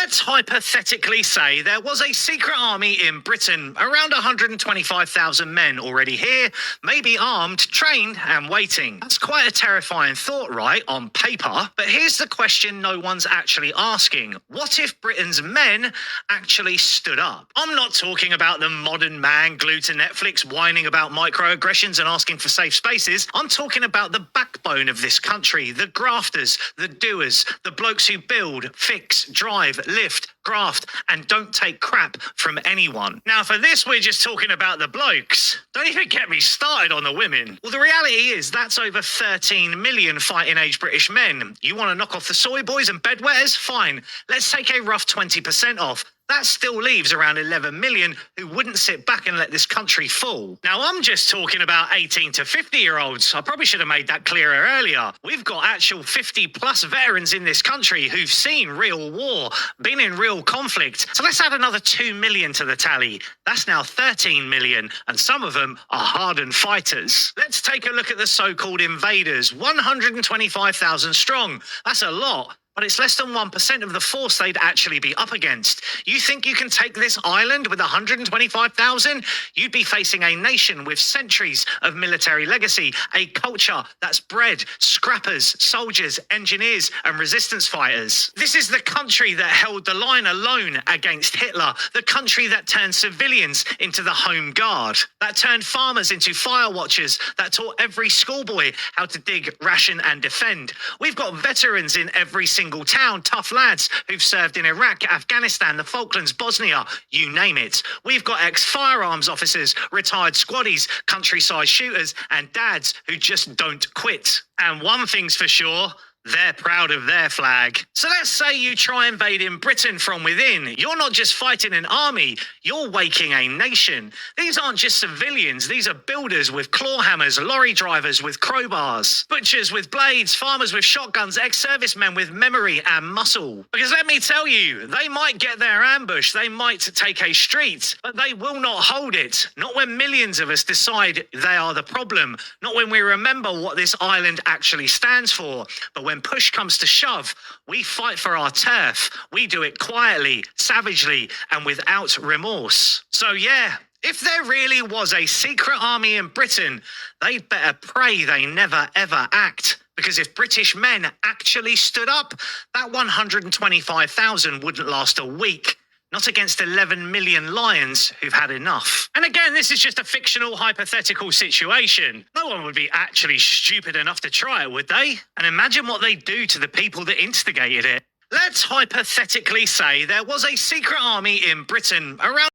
Let's hypothetically say there was a secret army in Britain, around 125,000 men already here, maybe armed, trained and waiting. That's quite a terrifying thought, right, on paper? But here's the question no one's actually asking. What if Britain's men actually stood up? I'm not talking about the modern man glued to Netflix whining about microaggressions and asking for safe spaces. I'm talking about the backbone of this country, the grafters, the doers, the blokes who build, fix, drive, lift, graft, and don't take crap from anyone. Now, for this, we're just talking about the blokes. Don't even get me started on the women. Well, the reality is that's over 13 million fighting-age British men. You want to knock off the soy boys and bedwetters? Fine. Let's take a rough 20% off. That still leaves around 11 million who wouldn't sit back and let this country fall. Now, I'm just talking about 18 to 50-year-olds. I probably should have made that clearer earlier. We've got actual 50-plus veterans in this country who've seen real war, been in real conflict. So let's add another 2 million to the tally. That's now 13 million, and some of them are hardened fighters. Let's take a look at the so-called invaders, 125,000 strong. That's a lot. But it's less than 1% of the force they'd actually be up against. You think you can take this island with 125,000? You'd be facing a nation with centuries of military legacy, a culture that's bred scrappers, soldiers, engineers, and resistance fighters. This is the country that held the line alone against Hitler, the country that turned civilians into the Home Guard, that turned farmers into fire watchers, that taught every schoolboy how to dig, ration, and defend. We've got veterans in every single town, tough lads who've served in Iraq, Afghanistan, the Falklands, Bosnia, you name it. We've got ex-firearms officers, retired squaddies, countryside shooters, and dads who just don't quit. And one thing's for sure, they're proud of their flag. So let's say you try invading Britain from within. You're not just fighting an army, you're waking a nation. These aren't just civilians, these are builders with claw hammers, lorry drivers with crowbars, butchers with blades, farmers with shotguns, ex-servicemen with memory and muscle. Because let me tell you, they might get their ambush, they might take a street, but they will not hold it. Not when millions of us decide they are the problem. Not when we remember what this island actually stands for. But when push comes to shove, we fight for our turf. We do it quietly, savagely, and without remorse. So yeah, if there really was a secret army in Britain, they'd better pray they never ever act. Because if British men actually stood up, that 125,000 wouldn't last a week. Not against 11 million lions who've had enough. And again, this is just a fictional, hypothetical situation. No one would be actually stupid enough to try it, would they? And imagine what they'd do to the people that instigated it. Let's hypothetically say there was a secret army in Britain around